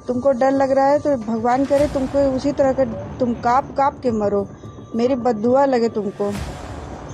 तुमको डर लग रहा है तो भगवान करे तुमको उसी तरह का तुम काँप काँप के मरो, मेरी बद्दुआ लगे तुमको।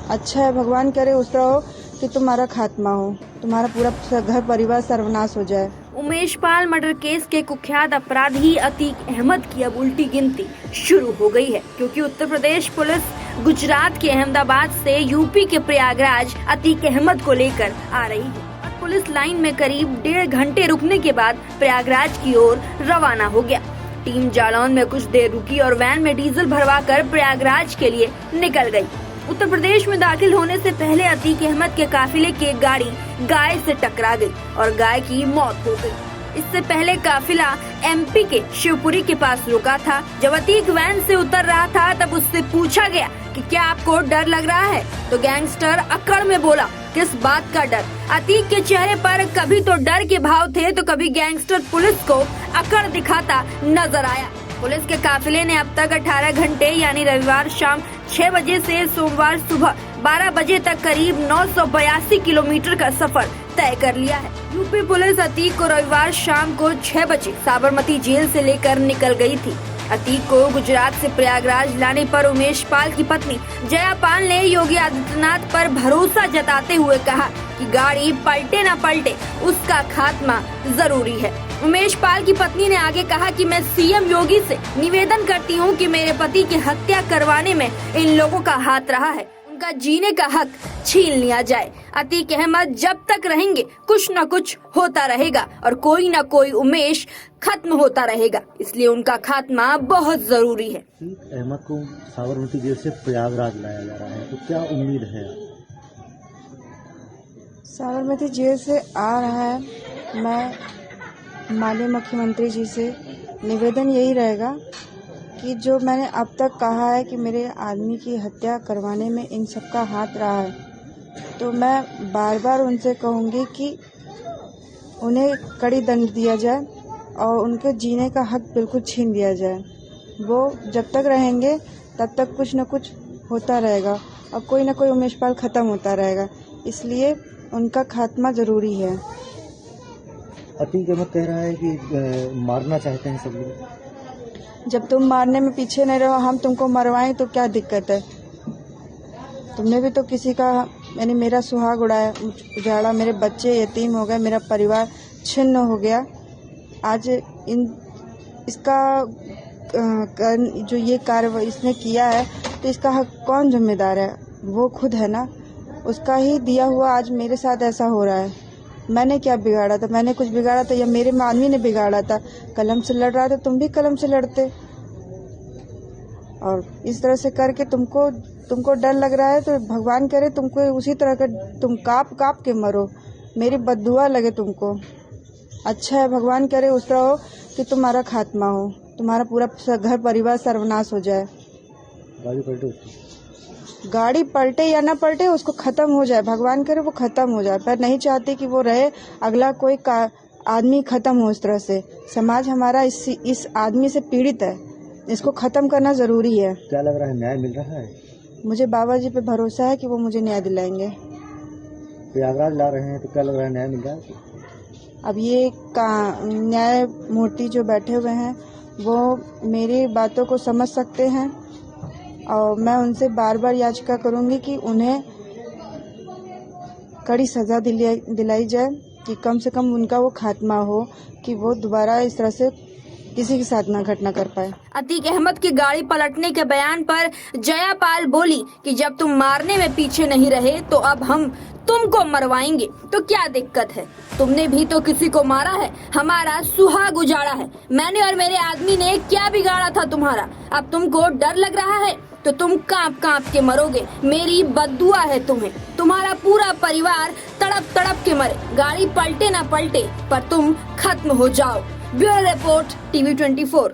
अच्छा है, भगवान करे उस तरह हो कि तुम्हारा खात्मा हो, तुम्हारा पूरा घर परिवार सर्वनाश हो जाए। उमेश पाल मर्डर केस के कुख्यात अपराधी अतीक अहमद की अब उल्टी गिनती शुरू हो गई है, क्योंकि उत्तर प्रदेश पुलिस गुजरात के अहमदाबाद से यूपी के प्रयागराज अतीक अहमद को लेकर आ रही है। पुलिस लाइन में करीब 1.5 घंटे रुकने के बाद प्रयागराज की ओर रवाना हो गया। टीम जालौन में कुछ देर रुकी और वैन में डीजल भरवाकर प्रयागराज के लिए निकल गई। उत्तर प्रदेश में दाखिल होने से पहले अतीक अहमद के काफिले की एक गाड़ी गाय से टकरा गई और गाय की मौत हो गई। इससे पहले काफिला एमपी के शिवपुरी के पास रुका था। जब अतीक वैन से उतर रहा था तब उससे पूछा गया कि क्या आपको डर लग रहा है, तो गैंगस्टर अकड़ में बोला, किस बात का डर। अतीक के चेहरे पर कभी तो डर के भाव थे तो कभी गैंगस्टर पुलिस को अकड़ दिखाता नजर आया। पुलिस के काफिले ने अब तक 18 घंटे यानी रविवार शाम 6 बजे से सोमवार सुबह 12 बजे तक करीब 982 किलोमीटर का सफर तय कर लिया है। यूपी पुलिस अतीक को रविवार शाम को 6 बजे साबरमती जेल से लेकर निकल गई थी। अतीक को गुजरात से प्रयागराज लाने पर उमेश पाल की पत्नी जया पाल ने योगी आदित्यनाथ पर भरोसा जताते हुए कहा कि गाड़ी पलटे न पलटे उसका खात्मा जरूरी है। उमेश पाल की पत्नी ने आगे कहा कि मैं सीएम योगी से निवेदन करती हूं कि मेरे पति की हत्या करवाने में इन लोगों का हाथ रहा है, उनका जीने का हक छीन लिया जाए। अतीक अहमद जब तक रहेंगे कुछ न कुछ होता रहेगा और कोई न कोई उमेश खत्म होता रहेगा, इसलिए उनका खात्मा बहुत जरूरी है। अतीक अहमद को साबरमती जेल से प्रयागराज लाया जा रहा है, तो क्या उम्मीद है? साबरमती जेल से आ रहा है, मैं माननीय मुख्यमंत्री जी से निवेदन यही रहेगा कि जो मैंने अब तक कहा है कि मेरे आदमी की हत्या करवाने में इन सबका हाथ रहा है, तो मैं बार बार उनसे कहूँगी कि उन्हें कड़ी दंड दिया जाए और उनके जीने का हक बिल्कुल छीन लिया जाए। वो जब तक रहेंगे तब तक कुछ न कुछ होता रहेगा और कोई न कोई उमेश पाल ख़त्म होता रहेगा, इसलिए उनका खात्मा ज़रूरी है। अतीक अहमद कह रहा है कि मारना चाहते हैं सब लोग। जब तुम मारने में पीछे नहीं रहो, हम तुमको मरवाएं तो क्या दिक्कत है? तुमने भी तो किसी का यानी मेरा सुहाग उजाड़ा, मेरे बच्चे यतीम हो गए, मेरा परिवार छिन्न हो गया। आज इसका जो ये कार्य इसने किया है तो इसका हक कौन जिम्मेदार है? वो खुद है ना, उसका ही दिया हुआ आज मेरे साथ ऐसा हो रहा है। मैंने क्या बिगाड़ा था? मैंने कुछ बिगाड़ा था या मेरे आदमी ने बिगाड़ा था? कलम से लड़ रहा था, तुम भी कलम से लड़ते। और इस तरह से करके तुमको डर लग रहा है तो भगवान करे तुमको उसी तरह का तुम काँप काँप के मरो, मेरी बद्दुआ लगे तुमको। अच्छा है, भगवान करे उस तरह हो कि तुम्हारा खात्मा हो, तुम्हारा पूरा घर परिवार सर्वनाश हो जाए। गाड़ी पलटे या ना पलटे उसको खत्म हो जाए, भगवान करे वो खत्म हो जाए। पर नहीं चाहते कि वो रहे, अगला कोई आदमी खत्म हो इस तरह से। समाज हमारा इस आदमी से पीड़ित है, इसको खत्म करना जरूरी है। क्या लग रहा है, न्याय मिल रहा है? मुझे बाबा जी पे भरोसा है कि वो मुझे न्याय दिलाएंगे। प्रयागराज ला रहे हैं तो क्या लग रहा है, न्याय मिल रहा है? अब ये न्यायमूर्ति जो बैठे हुए हैं वो मेरी बातों को समझ सकते हैं और मैं उनसे बार बार याचिका करूंगी कि उन्हें कड़ी सजा दिलाई जाए कि कम से कम उनका वो खात्मा हो, कि वो दोबारा इस तरह से किसी के साथ ना घटना कर पाए। अतीक अहमद की गाड़ी पलटने के बयान पर जया पाल बोली कि जब तुम मारने में पीछे नहीं रहे तो अब हम तुमको मरवाएंगे, तो क्या दिक्कत है? तुमने भी तो किसी को मारा है, हमारा सुहाग उजाड़ा है। मैंने और मेरे आदमी ने क्या बिगाड़ा था तुम्हारा? अब तुमको डर लग रहा है तो तुम कांप कांप के मरोगे, मेरी बद्दुआ है तुम्हें। तुम्हारा पूरा परिवार तड़प तड़प के मरे, गाड़ी पलटे ना पलटे पर तुम खत्म हो जाओ। Bureau report, TV 24।